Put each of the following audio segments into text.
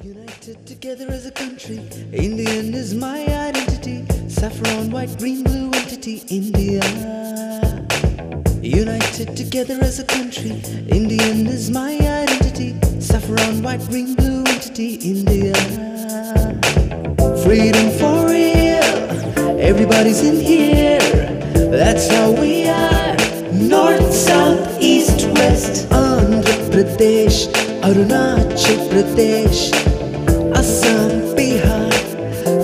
United together as a country, Indian is my identity. Saffron, white, green, blue entity, India. United together as a country, Indian is my identity. Saffron, white, green, blue entity, India. Freedom for real, everybody's in here. That's how we are. North, south, east, west. Andhra Pradesh, Arunachal Pradesh, Assam, Bihar,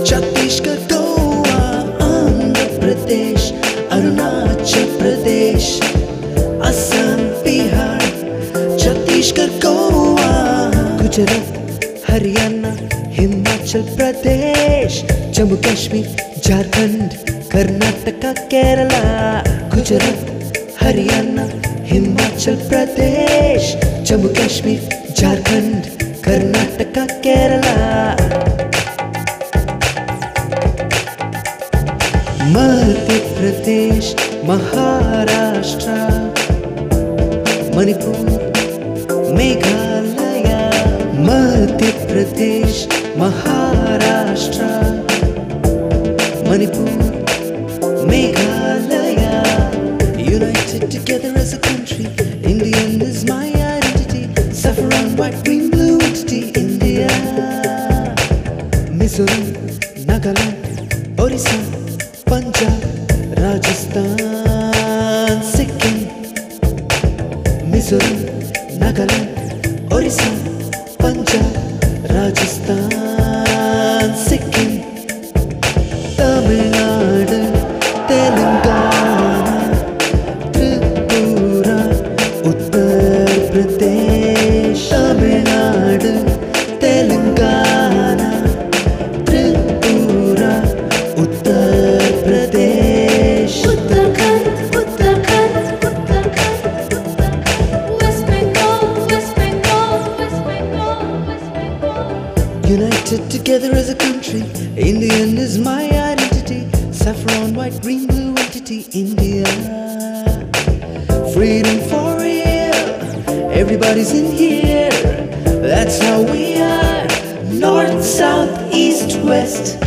Chhattisgarh, Goa. Andhra Pradesh, Arunachal Pradesh, Assam, Bihar, Chhattisgarh, Goa. Gujarat, Haryana, Himachal Pradesh, Jammu Kashmir, Jharkhand, Karnataka, Kerala. Gujarat, Haryana, Himachal Pradesh, Jammu Kashmir, Jharkhand, Karnataka, Kerala. Madhya Pradesh, Maharashtra, Manipur, Meghalaya. Madhya Pradesh, Maharashtra, Manipur, Meghalaya. United together as a country, Indian is my identity. Saffron, white, green, blue entity, India. Mizoram, Nagaland, Orissa, Punjab, Rajasthan, Sikkim. Mizoram, Nagaland, Orissa, Punjab, Rajasthan, Sikkim. Tamil Nadu, Telangana, Tripura, Uttar Pradesh. Tamil Nadu, Telangana, Tripura, Uttar Pradesh. Uttarakhand, Uttarakhand, Uttarakhand, Uttarakhand. West Bengal, West Bengal, West Bengal, West Bengal. United together as a country, Indian is my identity. Saffron, white, green, blue entity, India. Freedom for real, everybody's in here. That's how we are. North, south, east, west.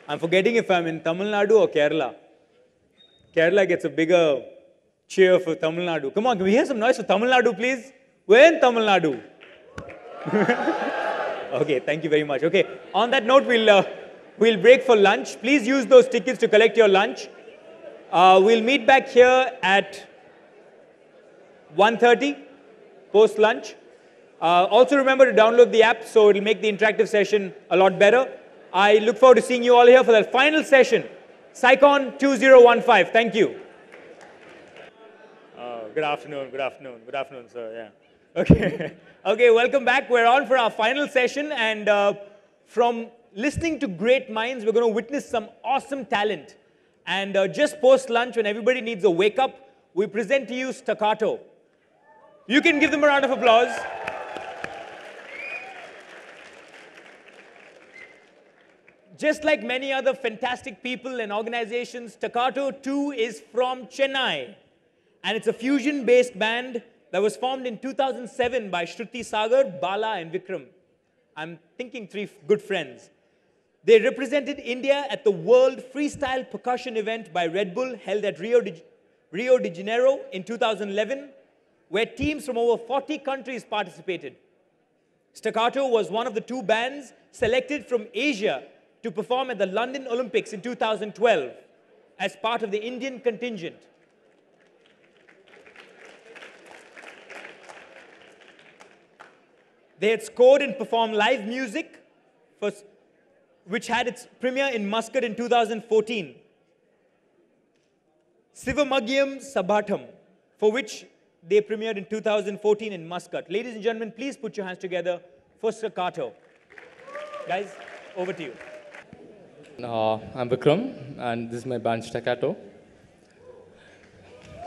I'm forgetting if I'm in Tamil Nadu or Kerala. Kerala gets a bigger cheer for Tamil Nadu. Come on, can we hear some noise for Tamil Nadu, please? We're in Tamil Nadu. Okay, thank you very much. Okay, on that note, we'll break for lunch. Please use those tickets to collect your lunch. We'll meet back here at 1:30 post lunch. Also remember to download the app so it'll make the interactive session a lot better. I look forward to seeing you all here for that final session, SciCon 2015. Thank you. Good afternoon, sir. Yeah. Okay. Okay, welcome back. We're on for our final session, and from listening to great minds, we're going to witness some awesome talent. And just post lunch, when everybody needs a wake up, we present to you Staccato. You can give them a round of applause. Just like many other fantastic people and organizations, Staccato too is from Chennai. And it's a fusion-based band that was formed in 2007 by Shruti Sagar, Bala, and Vikram. I'm thinking three good friends. They represented India at the World Freestyle Percussion event by Red Bull held at Rio de Janeiro in 2011, where teams from over 40 countries participated. Staccato was one of the two bands selected from Asia to perform at the London Olympics in 2012 as part of the Indian contingent. They had scored and performed live music, which had its premiere in Muscat in 2014. Sivamagyam Sabhatam, for which they premiered in 2014 in Muscat. Ladies and gentlemen, please put your hands together for Staccato. Guys, over to you. I'm Vikram, and this is my band Staccato.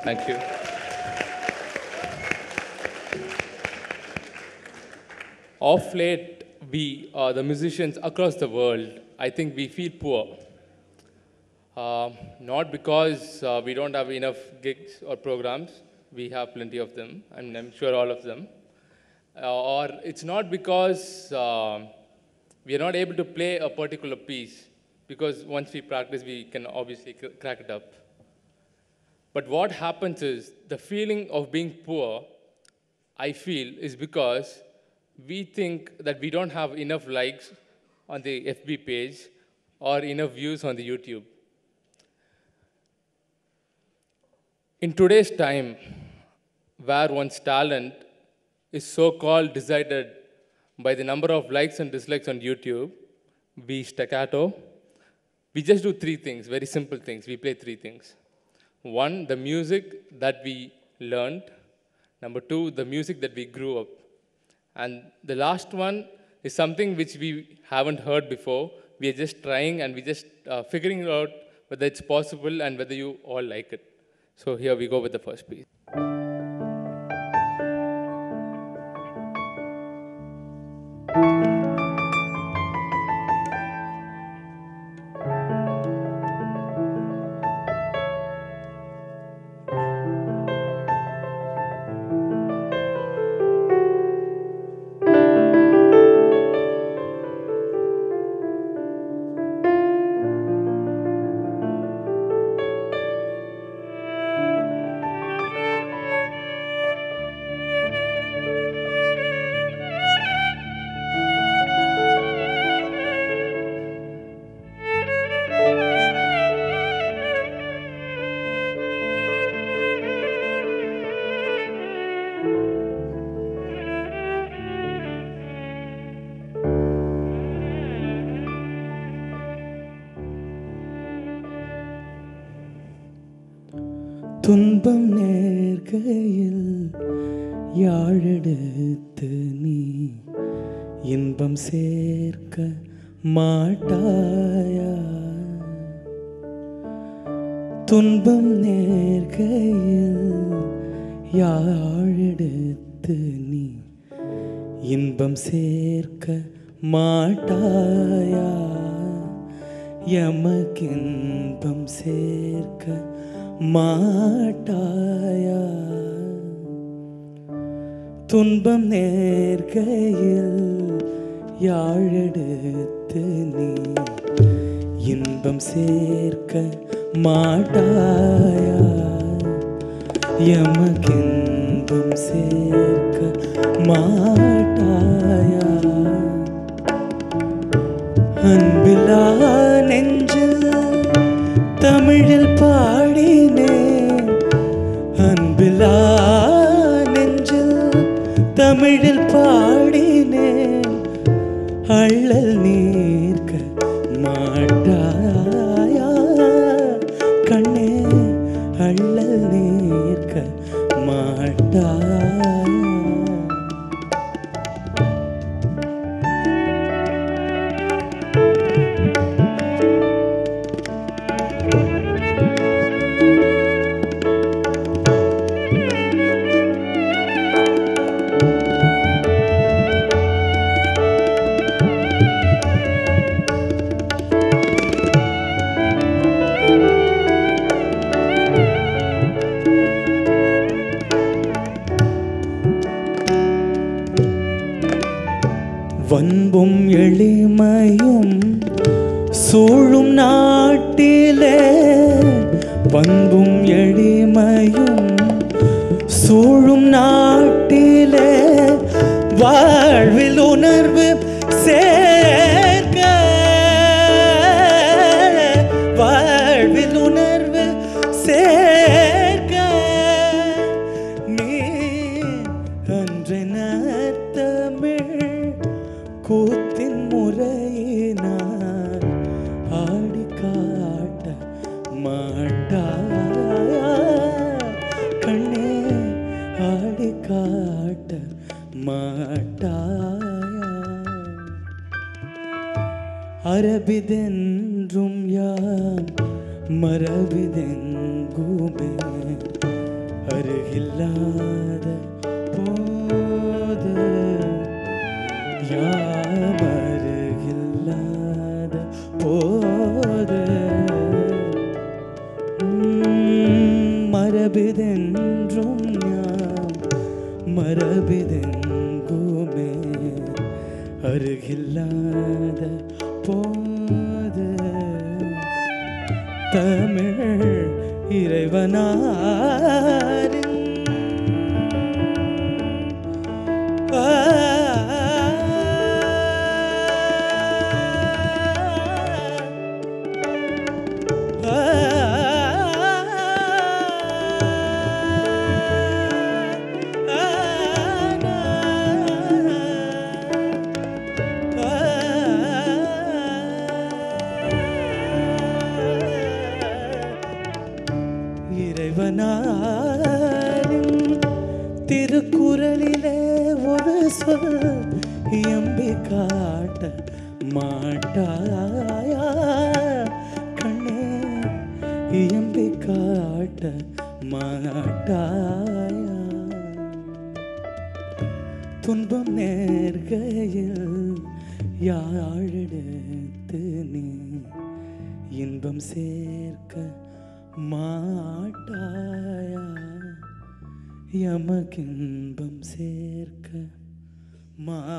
Thank you. Of late, we, the musicians across the world, I think we feel poor. Not because we don't have enough gigs or programs. We have plenty of them, and I'm sure all of them. or it's not because we are not able to play a particular piece, because once we practice, we can obviously crack it up. But what happens is the feeling of being poor, I feel, is because we think that we don't have enough likes on the FB page or enough views on the YouTube. In today's time, where one's talent is so-called decided by the number of likes and dislikes on YouTube, we staccato. We just do three things, very simple things. We play three things. One, the music that we learned. Number two, the music that we grew up. And the last one is something which we haven't heard before. We are just trying and we just figuring out whether it's possible and whether you all like it. So here we go with the first piece. துன்பம் நேர்கையில் யாழெடுத்து நீ இன்பம் சேர்க்க மாட்டாயா? துன்பம் நேர்கையில் யாழெடுத்து நீ இன்பம் சேர்க்க மாட்டாயா? எமக்கின்பம் சேர்க்க மாட்டாயா? துன்பம் நேர்கையில் யாழெடுத்து நீ இன்பம் சேர்க்க மாட்டாயா? எமக்கின்பம் சேர்க்க மாட்டாயா? அன்பிலா நெஞ்சில் தமிழில் பாடினேன், அன்பிலா நெஞ்சில் தமிழில் பாடினேன், அள்ளல் நீர்க்க மாட்டாயா? கண்ணே அள்ளல் நீர்க்க மாட்டாயா? வன்பும் எளிமையும் சூழும் நாட்டிலே, பண்பும் எளிமையும் சூழும் நாட்டிலே, வாழ்வில் உணர்வு சேர்க்க, வாழ்வில் உணர்வு சேர்க்க, நீ அன்றென தமிழ் கூத்தின் முறையினால் ஆடி காட்ட மாட்டாயா? கண்ணே ஆடி காட்ட மாட்டாயா? அரபிதென்றும் யாம் மரபிதெங்குமே, அருகில்லாத போது யாமருகில்லாத போது, மரபிதென்றும் யாம் மரபிதெங்குமே, யாகுமே அருகில்லாத போது தமிழ் இறைவனாரின் திருக்குறளிலே ஒரு சொல் எம்பி காட்ட மாட்டாயா கண்ணே எம்பி காட்ட மாட்டாயா துன்பம் நேர்கையில் யாழெடுத்து நீ இன்பம் சேர்க்க மாட்டாயா யமகின்பம் சேர்க்க மாட்டாயா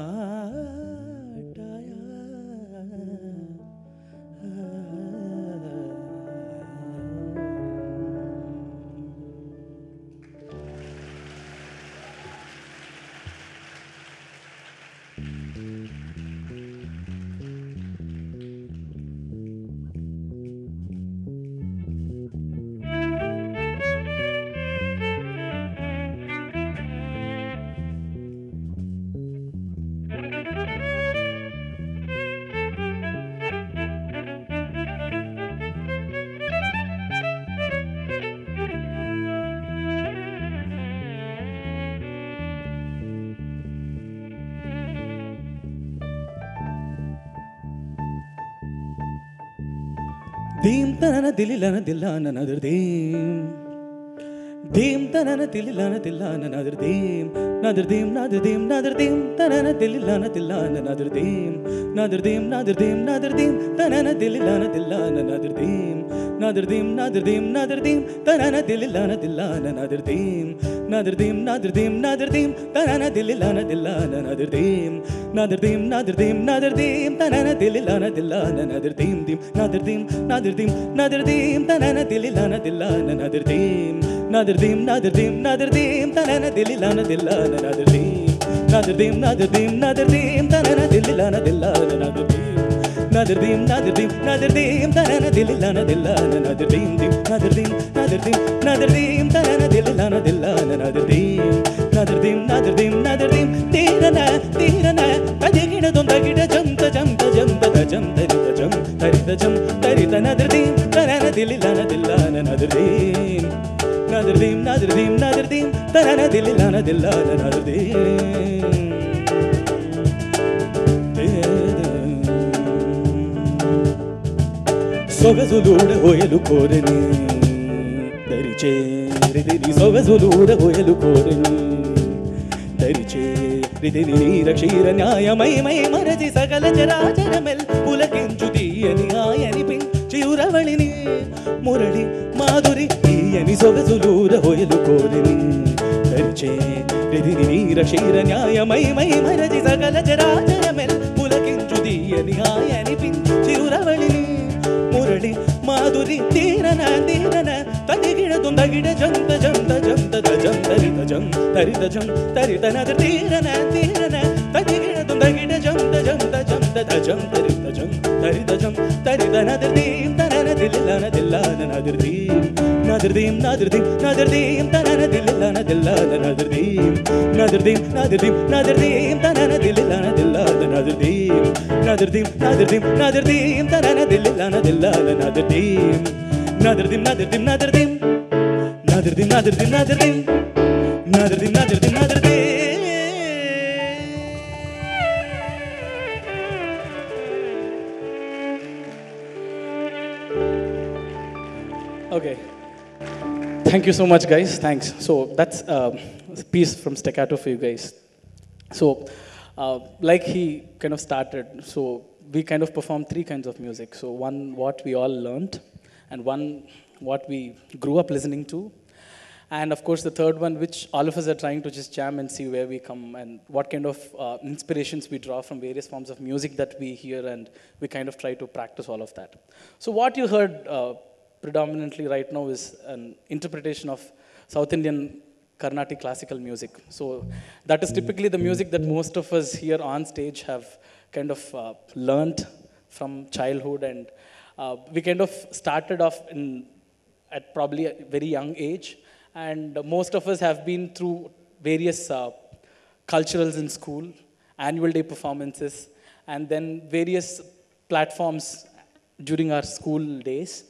Deem tanana dililana dillana another deem. Deem tanana dililana dillana another deem. Another deem, another deem, another deem. Tanana dililana dillana another deem. Another deem, another deem, another deem. Tanana dililana dillana another deem. Another deem, another deem, another deem. Tanana dililana dillana another deem. Another deem, another deem, another deem. Tanana dililana dillana another deem. Another deem, another deem, another deem. Tanana dililana dillana another deem. Deem, another deem, another deem, another deem. Tanana dililana dillana another deem. Another deem, another deem, another deem. Tanana dililana dillana another deem. Another deem, another deem, another deem. Tanana dililana dillana another deem. Another deem, another deem, another deem. Tanana dililana dillana another deem. Deem, another deem, another deem, another deem. Tanana dililana dillana another deem. Another deem, another deem, another deem. Tirana, tirana. Adigina dum dagida jam ta jam ta jam ta jam tarita jam tarita jam tarita another deem. Tanana dililana dillana another deem. Another deem, another deem, another deem. Tanana dililana dillana another deem. సొగసులుడ హోయలు కోరని దరిచేరిది సొగసులుడ హోయలు కోరని దరిచేరిది నీరక్షీర న్యాయమయమై మరచి సకల చరాచరమెల్ పులకించు తీయని ఆయని చిరురవళిని మురళి మాధురి తీయని సొగసులుడ హోయలు కోరని దరిచేరిది నీరక్షీర న్యాయమయమై మరచి సకల చరాచరమెల్ పులకించు తీయని ఆయని చిరురవళిని మురళి మాధురి తీరన తీరన తదిగిడ తుందగిడ జంత జంత జంత జం తరిత జం తరిత జం తరిత నద తీరన తీరన తదిగిడ తుందగిడ జంత జంత జంత జం తరిత జం తరిత జం తరిత నద దీం తనన దిల్లన దిల్లన నద దీం నద దీం నద దీం నద దీం తనన దిల్లన దిల్లన నద దీం నద దీం నద దీం నద దీం తనన దిల్లన దిల్లన నద దీం నద దీం నద దీం నద దీం తనన దిల్లన దిల్లన నద దీం నద దీం నద దీం నద దీం నద దీం నద దీం నద దీం నద దీం నద దీం నద దీం Okay. Thank you so much, guys. Thanks. So that's a piece from Staccato for you guys. So, like he kind of started, so we kind of perform three kinds of music. So one, what we all learned, and one, what we grew up listening to, And of course, the third one, which all of us are trying to just jam and see where we come and what kind of inspirations we draw from various forms of music that we hear, and we kind of try to practice all of that. So what you heard predominantly right now is an interpretation of South Indian Carnatic classical music. So that is typically the music that most of us here on stage have kind of learned from childhood, and we kind of started off at probably a very young age. And most of us have been through various culturals in school, annual day performances, and then various platforms during our school days.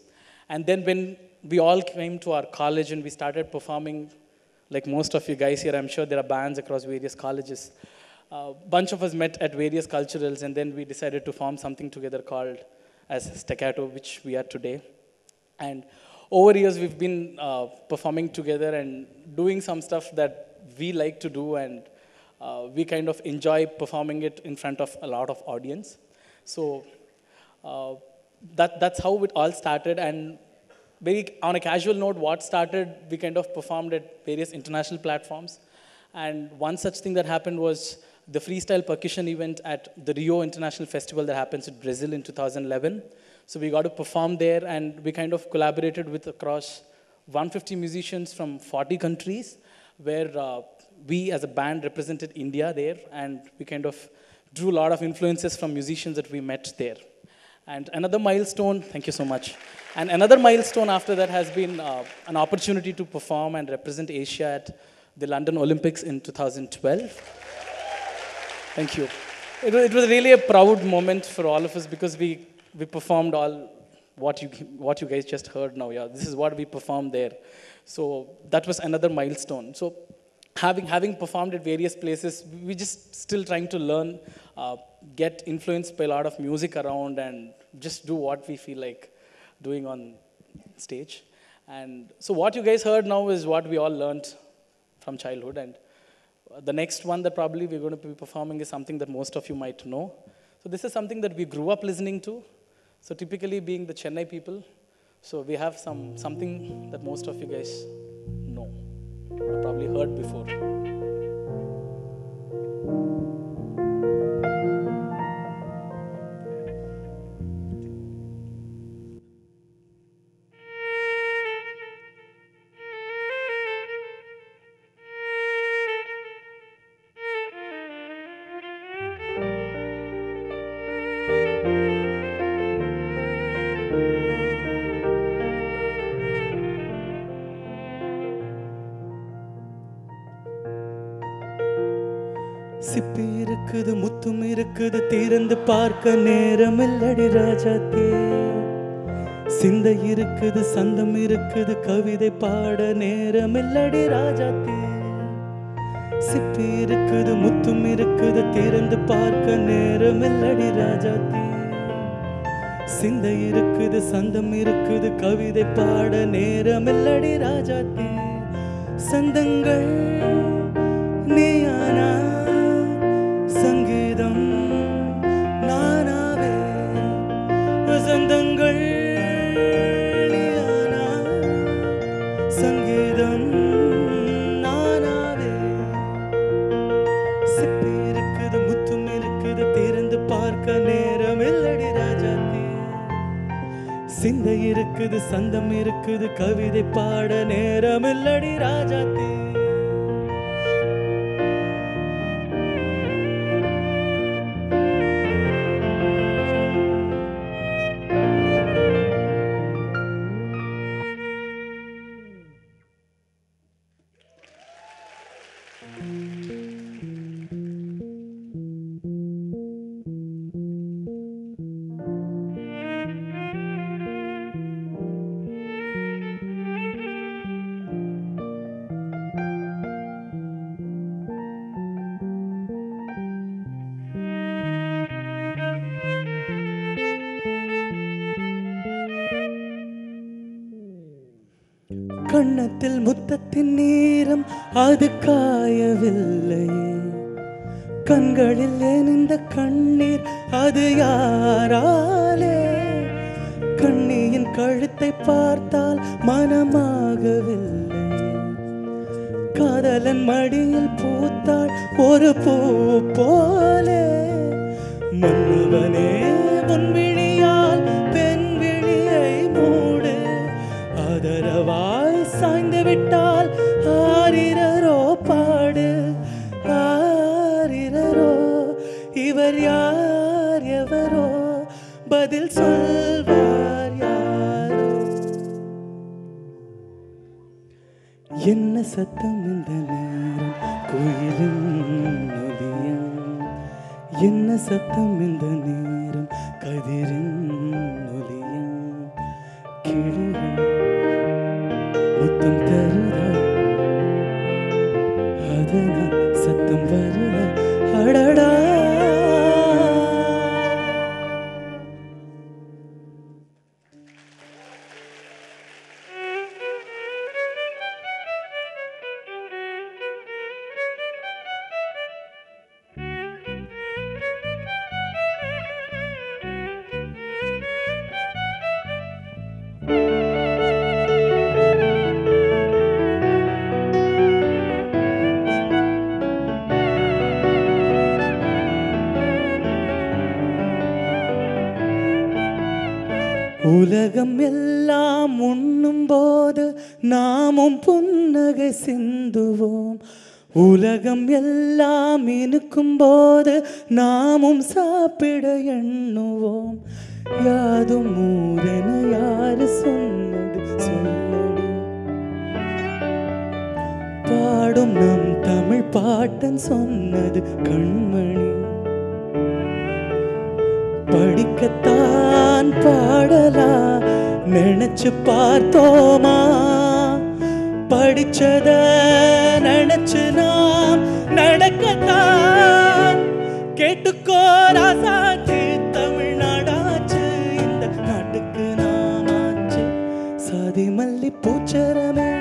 And then when we all came to our college and we started performing, like most of you guys here, I'm sure there are bands across various colleges. A bunch of us met at various culturals, and then we decided to form something together called as Staccato, which we are today. And over years, we've been performing together and doing some stuff that we like to do, and we kind of enjoy performing it in front of a lot of audience. So that's how it all started. And on a casual note, what started, we kind of performed at various international platforms. And one such thing that happened was the freestyle percussion event at the Rio International Festival that happens in Brazil in 2011. So we got to perform there, and we kind of collaborated with across 150 musicians from 40 countries, where we as a band represented India there, and we kind of drew a lot of influences from musicians that we met there. And another milestone, thank you so much. And another milestone after that has been an opportunity to perform and represent Asia at the London Olympics in 2012. Thank you. It was really a proud moment for all of us, because we performed all what you guys just heard now. Yeah, this is what we performed there. So that was another milestone. So having performed at various places, we just still trying to learn, get influenced by a lot of music around, and just do what we feel like doing on stage. And so what you guys heard now is what we all learned from childhood. And the next one that probably we're going to be performing is something that most of you might know. So this is something that we grew up listening to. So typically, being the Chennai people, so we have something that most of you guys know, or probably heard before. சிப்பி இருக்குது முத்தும் இருக்குது திறந்து பார்க்க நேரமில்லடி ராஜாத்தே சிந்தை இருக்குது சந்தம் இருக்குது கவிதை பாட நேரமில்லடி ராஜாத்தே சிப்பி இருக்குது முத்தும் இருக்குது திறந்து பார்க்க நேரமில்லடி ராஜாத்தே சிந்தை இருக்குது சந்தம் இருக்குது கவிதை பாட நேரமில்லடி ராஜாத்தே சந்தங்கள் நீயானா சங்கீதம் நானாவே வசந்தங்கள் நீயானா சங்கீதம் நானாவே சிப்பி இருக்குது முத்தும் இருக்குது திறந்து பார்க்க நேரம் இல்லடி ராஜாத்தே சிந்தை இருக்குது சந்தம் இருக்குது கவிதை பாட நேரம் இல்லடி ராஜாத்தே கண்ணத்தில் முத்தத்தின் நேரம் அது காயவில்லையே கண்களில் ஏன் இந்த கண்ணீர் அது யாராலே கண்ணியின் கழுத்தை பார்த்தால் மனமாகவில்லை காதலன் மடியில் பூத்தாள் ஒரு பூ போலே மன்னவனே உன் விழியால் பெண் விழியை மூடு ஆதரவாய் சாய்ந்து விட்டால் ஆரிரரோ பாடு ஆரிரரோ இவர் யார் எவரோ பதில் சொல்வார் யாரோ என்ன சத்தம் இந்த நேரம் குயிலின் ஒலியம் என்ன சத்தம் இந்த நேரம் கதிரின் ஒலியம் கிளிகள் முத்தம் தருதா அதனால் சத்தம் வருதா அடடா உலகம் எல்லாம் உண்ணும் போது நாமும் புன்னகை சிந்துவோம் உலகம் எல்லாம் இனுக்கும் போது நாமும் சாப்பிட எண்ணுவோம் யாதும் ஊரென யாரு சொன்னது சொல்லடி பாடும் நம் தமிழ் பாட்டன் சொன்னது கண்மணி படிக்கத்தான் பாடலா நினைச்சு பார்த்தோமா படிச்சத நினைச்சு நாம் நடக்கத்தான் கேட்டுக்கோ ராசாச்சு தமிழ்நாடாச்சு இந்த நாட்டுக்கு நாமாச்சு சாதி மல்லி பூச்சரமே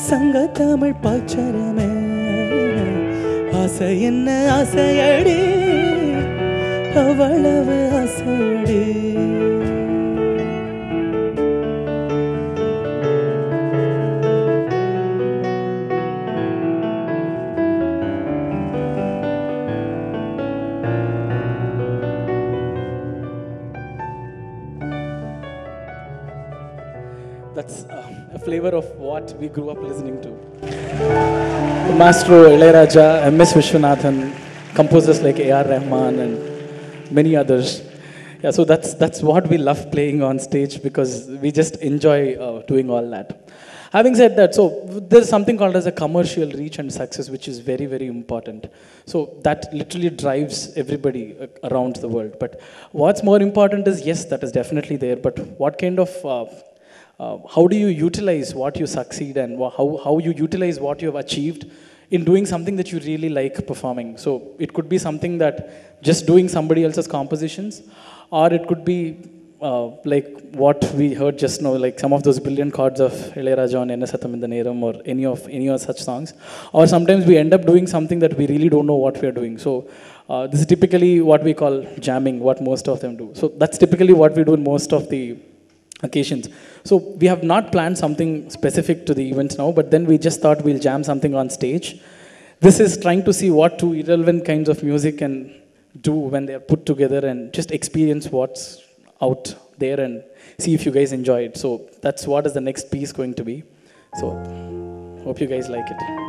சங்க தமிழ் பாச்சரமே ஆசை என்ன ஆசையடி அவ்வளவு அசடி That's a flavor of what we grew up listening to. Maestro Ilayaraja, M.S. Vishwanathan, composers like A.R. Rahman and many others. Yeah, so that's what we love playing on stage because we just enjoy doing all that. Having said that, so there's something called as a commercial reach and success, which is very, very important. So that literally drives everybody around the world. But what's more important is, yes, that is definitely there. But what kind of, how do you utilize what you succeed and how you utilize what you have achieved in doing something that you really like performing. So it could be something that just doing somebody else's compositions, or it could be like what we heard just now, like some of those brilliant chords of Ilayaraja on Enna Satham in the Neram, or any of such songs. Or sometimes we end up doing something that we really don't know what we are doing. So this is typically what we call jamming, what most of them do. So that's typically what we do in most of the occasions. So we have not planned something specific to the events now, but then we just thought we'll jam something on stage. This is trying to see what two irrelevant kinds of music can do when they are put together and just experience what's out there and see if you guys enjoy it. So that's what is the next piece going to be. So hope you guys like it.